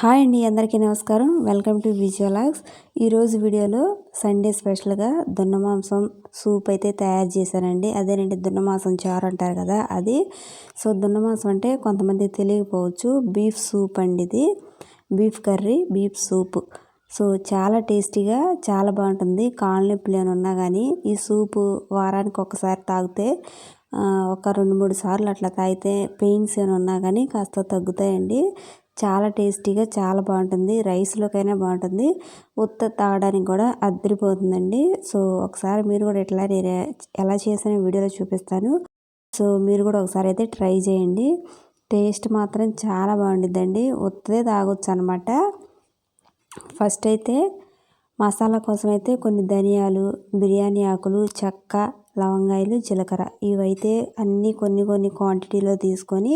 Hi అండి, అందరికీ నమస్కారం. Welcome to Visualogs. ఈరోజు వీడియోలో సండే స్పెషల్గా దున్న మాంసం సూప్ అయితే తయారు చేశానండి. అదేనండి దున్న మాంసం చారు అంటారు కదా అది. సో దున్న మాంసం అంటే కొంతమంది తెలియకపోవచ్చు, బీఫ్ సూప్ అండి ఇది. Beef curry, beef soup. So చాలా టేస్టీగా చాలా బాగుంటుంది. కాళ్ళ నొప్పులు ఏమైనా ఉన్నా కానీ ఈ సూపు వారానికి ఒకసారి తాగితే ఒక 2-3 సార్లు అట్లా తాగితే పెయిన్స్ ఏమైనా ఉన్నా కానీ కాస్త తగ్గుతాయండి. చాలా టేస్టీగా చాలా బాగుంటుంది. రైస్లోకైనా బాగుంటుంది, ఉత్త తాగడానికి కూడా అద్దరిపోతుందండి. సో ఒకసారి మీరు కూడా ఇట్లా నేను ఎలా చేసిన వీడియోలో చూపిస్తాను. సో మీరు కూడా ఒకసారి అయితే ట్రై చేయండి. టేస్ట్ మాత్రం చాలా బాగుంటుందండి. ఉత్తదే తాగొచ్చు అనమాట. ఫస్ట్ అయితే మసాలా కోసం అయితే కొన్ని ధనియాలు, బిర్యానీ ఆకులు, చెక్క, లవంగాయలు, జీలకర్ర ఇవైతే అన్నీ కొన్ని క్వాంటిటీలో తీసుకొని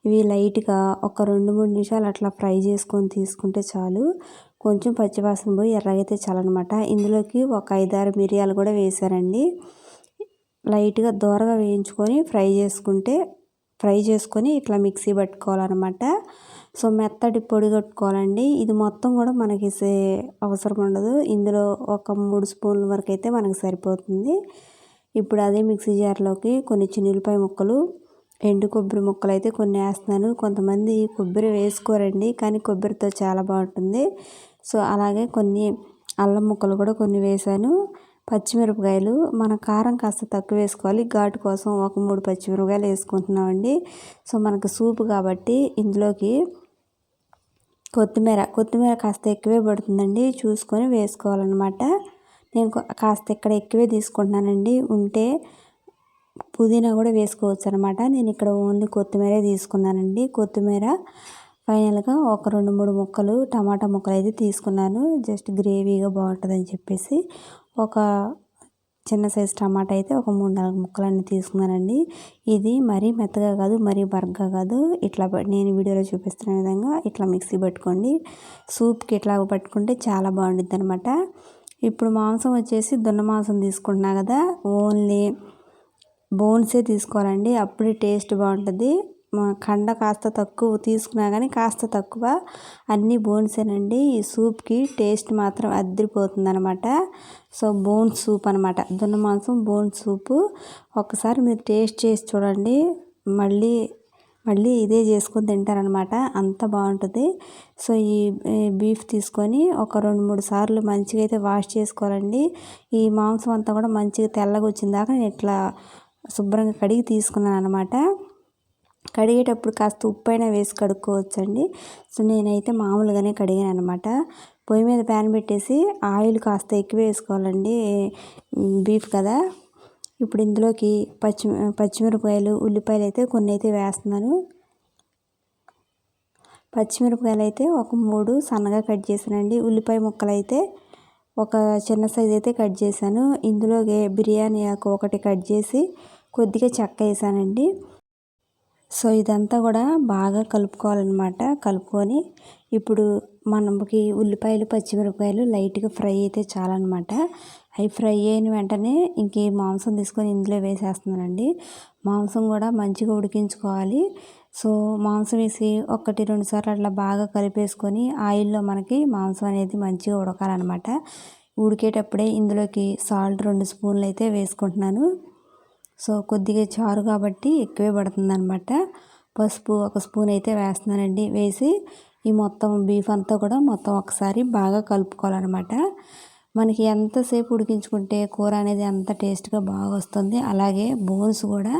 ఇవి లైట్గా ఒక 2-3 నిమిషాలు అట్లా ఫ్రై చేసుకొని తీసుకుంటే చాలు. కొంచెం పచ్చివాసన పోయి ఎర్రగైతే చాలన్నమాట. ఇందులోకి ఒక 5-6 మిరియాలు కూడా వేసారండి. లైట్గా దోరగా వేయించుకొని ఫ్రై చేసుకొని ఇట్లా మిక్సీ పట్టుకోవాలన్నమాట. సో మెత్తటి పొడి కట్టుకోవాలండి. ఇది మొత్తం కూడా మనకి అవసరం ఉండదు. ఇందులో ఒక 3 స్పూన్ల వరకు అయితే మనకు సరిపోతుంది. ఇప్పుడు అదే మిక్సీ జార్లోకి కొన్ని చిన్నులపాయ ముక్కలు, ఎండు కొబ్బరి ముక్కలు అయితే కొన్ని వేస్తున్నాను. కొంతమంది కొబ్బరి వేసుకోరండి, కానీ కొబ్బరితో చాలా బాగుంటుంది. సో అలాగే కొన్ని అల్లం ముక్కలు కూడా కొన్ని వేసాను. పచ్చిమిరపకాయలు, మన కారం కాస్త తక్కువ వేసుకోవాలి. ఘాటు కోసం ఒక 3 పచ్చిమిరపకాయలు వేసుకుంటున్నామండి. సో మనకు సూపు కాబట్టి ఇందులోకి కొత్తిమీర కాస్త ఎక్కువే పడుతుందండి, చూసుకొని వేసుకోవాలన్నమాట. నేను కాస్త ఇక్కడ ఎక్కువే తీసుకుంటున్నానండి. ఉంటే పుదీనా కూడా వేసుకోవచ్చు అనమాట. నేను ఇక్కడ ఓన్లీ కొత్తిమీరే తీసుకున్నానండి. కొత్తిమీర ఫైనల్గా ఒక 2-3 ముక్కలు టమాటా ముక్కలు అయితే తీసుకున్నాను. జస్ట్ గ్రేవీగా బాగుంటుందని చెప్పేసి ఒక చిన్న సైజు టమాటా అయితే ఒక 3-4 ముక్కలన్నీ తీసుకున్నానండి. ఇది మరీ మెత్తగా కాదు, మరీ బరగ్గా కాదు. ఇట్లా నేను వీడియోలో చూపిస్తున్న విధంగా ఇట్లా మిక్సీ పట్టుకోండి. సూప్కి ఇట్లా పట్టుకుంటే చాలా బాగుంటుంది అనమాట. ఇప్పుడు మాంసం వచ్చేసి దున్న మాంసం తీసుకుంటున్నా కదా, ఓన్లీ బోన్సే తీసుకోవాలండి. అప్పుడే టేస్ట్ బాగుంటుంది. కండ కాస్త తక్కువ తీసుకున్నా కానీ కాస్త తక్కువ, అన్నీ బోన్సేనండి. ఈ సూప్కి టేస్ట్ మాత్రం అద్దరిపోతుంది అనమాట. సో బోన్ సూప్ అనమాట, దున్న మాంసం బోన్ సూపు. ఒకసారి మీరు టేస్ట్ చేసి చూడండి, మళ్ళీ ఇదే చేసుకొని తింటారనమాట, అంత బాగుంటుంది. సో ఈ బీఫ్ తీసుకొని ఒక 2-3 సార్లు మంచిగా అయితే వాష్ చేసుకోవాలండి. ఈ మాంసం అంతా కూడా మంచిగా తెల్లగా వచ్చిందాక నేను ఇట్లా శుభ్రంగా కడిగి తీసుకున్నాను అనమాట. కడిగేటప్పుడు కాస్త ఉప్పు అయినా వేసి కడుక్కోవచ్చండి. సో నేనైతే మామూలుగానే కడిగాను అనమాట. పొయ్యి మీద ప్యాన్ పెట్టేసి ఆయిల్ కాస్త ఎక్కువ వేసుకోవాలండి, బీఫ్ కదా. ఇప్పుడు ఇందులోకి పచ్చిమిరపకాయలు, ఉల్లిపాయలు అయితే కొన్ని అయితే వేస్తున్నాను. పచ్చిమిరపకాయలు అయితే ఒక 3 సన్నగా కట్ చేశానండి. ఉల్లిపాయ ముక్కలు అయితే ఒక చిన్న సైజు అయితే కట్ చేశాను. ఇందులోకి బిర్యానీ ఆకు ఒకటి కట్ చేసి కొద్దిగా చెక్క వేసానండి. సో ఇదంతా కూడా బాగా కలుపుకోవాలన్నమాట. కలుపుకొని ఇప్పుడు మనకి ఉల్లిపాయలు, పచ్చిమిరపకాయలు లైట్గా ఫ్రై అయితే చాలన్నమాట. అవి ఫ్రై అయిన వెంటనే ఇంక ఈ మాంసం తీసుకొని ఇందులో వేసేస్తున్నానండి. మాంసం కూడా మంచిగా ఉడికించుకోవాలి. సో మాంసం వేసి 1-2 సార్లు అట్లా బాగా కలిపేసుకొని ఆయిల్లో మనకి మాంసం అనేది మంచిగా ఉడకాలన్నమాట. ఉడికేటప్పుడే ఇందులోకి సాల్ట్ 2 స్పూన్లు అయితే వేసుకుంటున్నాను. సో కొద్దిగా చారు కాబట్టి ఎక్కువే పడుతుంది అనమాట. పసుపు 1 స్పూన్ అయితే వేస్తున్నానండి. వేసి ఈ మొత్తం బీఫ్ అంతా కూడా మొత్తం ఒకసారి బాగా కలుపుకోవాలన్నమాట. మనకి ఎంతసేపు ఉడికించుకుంటే కూర అనేది అంత టేస్ట్గా బాగా వస్తుంది. అలాగే బోన్స్ కూడా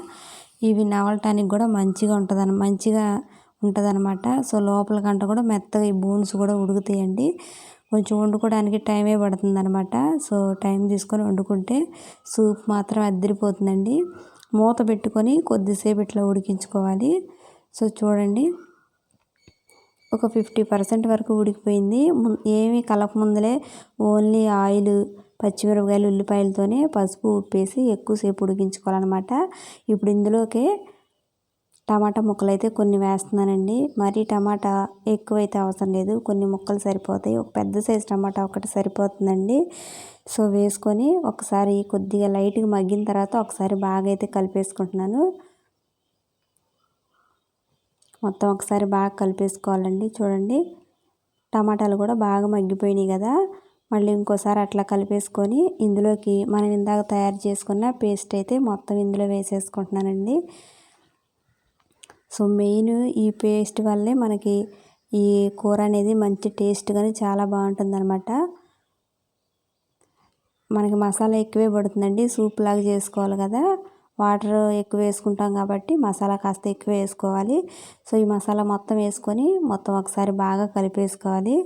ఇవి నవలటానికి కూడా మంచిగా ఉంటుంది అనమాట. సో లోపల కంట కూడా మెత్తగా ఈ బోన్స్ కూడా ఉడుకుతాయండి. కొంచెం వండుకోవడానికి టైమే పడుతుంది అనమాట. సో టైం తీసుకొని వండుకుంటే సూప్ మాత్రం అద్దరిపోతుందండి. మూత పెట్టుకొని కొద్దిసేపు ఇట్లా ఉడికించుకోవాలి. సో చూడండి, ఒక 50% వరకు ఉడికిపోయింది. ఏమీ కలపముందులే ఓన్లీ ఆయిల్, పచ్చిమిరపకాయలు, ఉల్లిపాయలతోనే పసుపు, ఉప్పేసి ఎక్కువసేపు ఉడికించుకోవాలన్నమాట. ఇప్పుడు ఇందులోకి టమాటా ముక్కలు అయితే కొన్ని వేస్తున్నానండి. మరీ టమాటా ఎక్కువైతే అవసరం లేదు, కొన్ని ముక్కలు సరిపోతాయి. ఒక పెద్ద సైజు టమాటా ఒకటి సరిపోతుందండి. సో వేసుకొని ఒకసారి కొద్దిగా లైట్గా మగ్గిన తర్వాత ఒకసారి బాగా అయితే కలిపేసుకుంటున్నాను. మొత్తం ఒకసారి బాగా కలిపేసుకోవాలండి. చూడండి, టమాటాలు కూడా బాగా మగ్గిపోయినాయి కదా, మళ్ళీ ఇంకోసారి అట్లా కలిపేసుకొని ఇందులోకి మనం ఇందాక తయారు చేసుకున్న పేస్ట్ అయితే మొత్తం ఇందులో వేసేసుకుంటున్నానండి. సో మెయిన్ ఈ పేస్ట్ వల్లే మనకి ఈ కూర అనేది మంచి టేస్ట్ కానీ చాలా బాగుంటుందన్నమాట. మనకి మసాలా ఎక్కువే పడుతుందండి, సూప్ లాగా చేసుకోవాలి కదా, వాటర్ ఎక్కువ వేసుకుంటాం కాబట్టి మసాలా కాస్త ఎక్కువ వేసుకోవాలి. సో ఈ మసాలా మొత్తం వేసుకొని మొత్తం ఒకసారి బాగా కలిపేసుకోవాలి.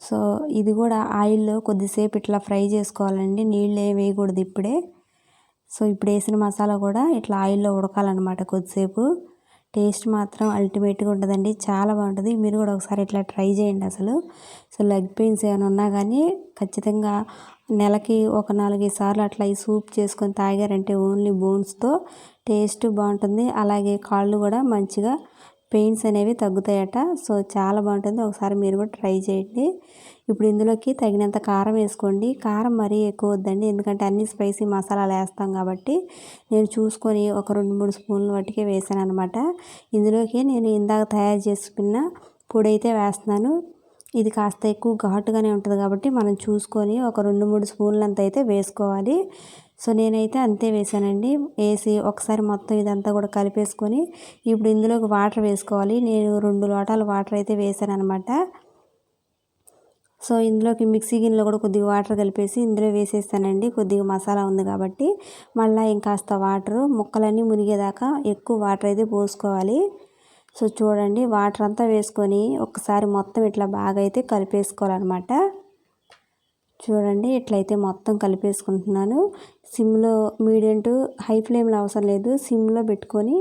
సో ఇది కూడా ఆయిల్లో కొద్దిసేపు ఇట్లా ఫ్రై చేసుకోవాలండి, నీళ్ళు ఏమి వేయకూడదు ఇప్పుడే. సో ఇప్పుడు వేసిన మసాలా కూడా ఇట్లా ఆయిల్లో ఉడకాలన్నమాట కొద్దిసేపు. టేస్ట్ మాత్రం అల్టిమేట్గా ఉంటుందండి, చాలా బాగుంటుంది. మీరు కూడా ఒకసారి ఇట్లా ట్రై చేయండి అసలు. సో లెగ్ పెయిన్స్ ఏమైనా ఉన్నా కానీ ఖచ్చితంగా నెలకి ఒక 4-5 సార్లు అట్లా ఈ సూప్ చేసుకొని తాగారంటే ఓన్లీ బోన్స్తో టేస్ట్ బాగుంటుంది. అలాగే కాళ్ళు కూడా మంచిగా పెయిన్స్ అనేవి తగ్గుతాయట. సో చాలా బాగుంటుంది, ఒకసారి మీరు కూడా ట్రై చేయండి. ఇప్పుడు ఇందులోకి తగినంత కారం వేసుకోండి. కారం మరీ ఎక్కువ వద్దండి, ఎందుకంటే అన్ని స్పైసీ మసాలాలు వేస్తాం కాబట్టి నేను చూసుకొని ఒక 2-3 స్పూన్లు వరకే వేసాను అనమాట. ఇందులోకి నేను ఇందాక తయారు చేసుకున్న పొడి అయితే వేస్తున్నాను. ఇది కాస్త ఎక్కువ ఘాటుగానే ఉంటుంది కాబట్టి మనం చూసుకొని ఒక 2-3 స్పూన్లంత అయితే వేసుకోవాలి. సో నేనైతే అంతే వేసానండి. వేసి ఒకసారి మొత్తం ఇదంతా కూడా కలిపేసుకొని ఇప్పుడు ఇందులోకి వాటర్ వేసుకోవాలి. నేను 2 లోటాలు వాటర్ అయితే వేసాను అనమాట. సో ఇందులోకి మిక్సీ గిన్నెలో కూడా కొద్దిగా వాటర్ కలిపేసి ఇందులో వేసేస్తానండి, కొద్దిగా మసాలా ఉంది కాబట్టి. మళ్ళీ ఇంకాస్త వాటరు ముక్కలన్నీ మునిగేదాకా ఎక్కువ వాటర్ అయితే పోసుకోవాలి. సో చూడండి వాటర్ అంతా వేసుకొని ఒకసారి మొత్తం ఇట్లా బాగా అయితే కలిపేసుకోవాలన్నమాట. చూడండి ఇట్లయితే మొత్తం కలిపేసుకుంటున్నాను. సిమ్లో మీడియం టు హై ఫ్లేమ్లో అవసరం లేదు, సిమ్లో పెట్టుకొని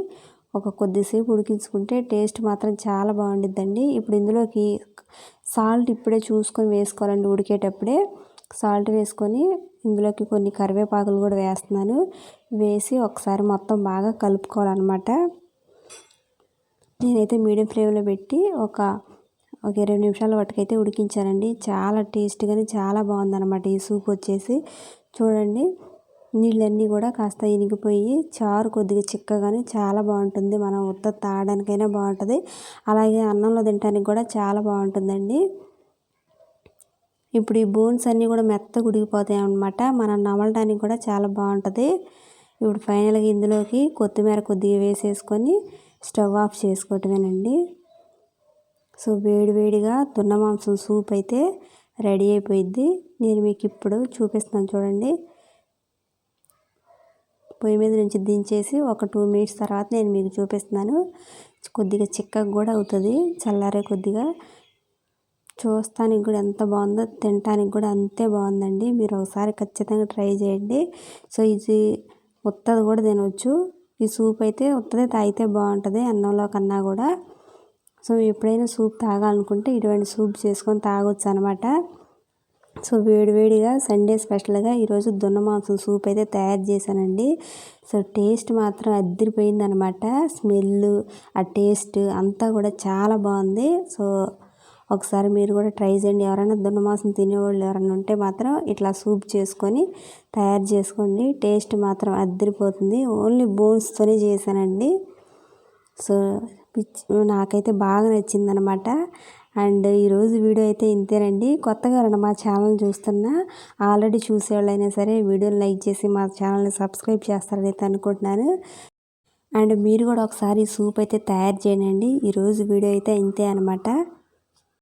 ఒక కొద్దిసేపు ఉడికించుకుంటే టేస్ట్ మాత్రం చాలా బాగుండిద్దండి. ఇప్పుడు ఇందులోకి సాల్ట్ ఇప్పుడే చూసుకొని వేసుకోవాలండి, ఉడికేటప్పుడే సాల్ట్ వేసుకొని ఇందులోకి కొన్ని కరివేపాకులు కూడా వేస్తున్నాను. వేసి ఒకసారి మొత్తం బాగా కలుపుకోవాలన్నమాట. నేనైతే మీడియం ఫ్లేమ్లో పెట్టి ఒక 20 నిమిషాల వరకైతే ఉడికించానండి. చాలా టేస్ట్గానే చాలా బాగుందన్నమాట ఈ సూప్ వచ్చేసి. చూడండి నీళ్ళన్నీ కూడా కాస్త ఇనిగిపోయి చారు కొద్దిగా చిక్కగానే చాలా బాగుంటుంది. మనం ఉత్త తాగడానికైనా బాగుంటుంది, అలాగే అన్నంలో తినడానికి కూడా చాలా బాగుంటుందండి. ఇప్పుడు ఈ బోన్స్ అన్నీ కూడా మెత్తగా ఉడికిపోతాయి అన్నమాట, మనం నమలడానికి కూడా చాలా బాగుంటుంది. ఇప్పుడు ఫైనల్గా ఇందులోకి కొత్తిమీర కొద్దిగా వేసేసుకొని స్టవ్ ఆఫ్ చేసుకోవటమేనండి. సో వేడివేడిగా దున్న మాంసం సూప్ అయితే రెడీ అయిపోయిద్ది. నేను మీకు ఇప్పుడు చూపిస్తాను చూడండి. పొయ్యి మీద నుంచి దించేసి ఒక 2 మినిట్స్ తర్వాత నేను మీకు చూపిస్తున్నాను. కొద్దిగా చిక్కగా కూడా అవుతుంది చల్లారే కొద్దిగా. చూస్తానికి కూడా ఎంత బాగుందో, తినటానికి కూడా అంతే బాగుందండి. మీరు ఒకసారి ఖచ్చితంగా ట్రై చేయండి. సో ఇది ఉత్తది కూడా తినవచ్చు. ఈ సూప్ అయితే ఉత్తదే తాగితే బాగుంటుంది అన్నంలో కన్నా కూడా. సో ఎప్పుడైనా సూప్ తాగాలనుకుంటే ఇటువంటి సూప్ చేసుకొని తాగొచ్చు అనమాట. సో వేడివేడిగా సండే స్పెషల్గా ఈరోజు దున్న మాంసం సూప్ అయితే తయారు చేశానండి. సో టేస్ట్ మాత్రం అదిరిపోయిందనమాట. స్మెల్, ఆ టేస్ట్ అంతా కూడా చాలా బాగుంది. సో ఒకసారి మీరు కూడా ట్రై చేయండి. ఎవరైనా దున్న మాంసం తినేవాళ్ళు ఎవరైనా ఉంటే మాత్రం ఇట్లా సూప్ చేసుకొని తయారు చేసుకోండి, టేస్ట్ మాత్రం అదిరిపోతుంది. ఓన్లీ బోన్స్తోనే చేశానండి. సో నాకైతే బాగా నచ్చిందనమాట. అండ్ ఈరోజు వీడియో అయితే ఇంతేనండి. కొత్తగా మా ఛానల్ చూస్తున్నా ఆల్రెడీ చూసేవాళ్ళైనా సరే వీడియోని లైక్ చేసి మా ఛానల్ని సబ్స్క్రైబ్ చేస్తారని అయితే అనుకుంటున్నాను. అండ్ మీరు కూడా ఒకసారి సూప్ అయితే తయారు చేయండి. ఈరోజు వీడియో అయితే ఇంతే అనమాట.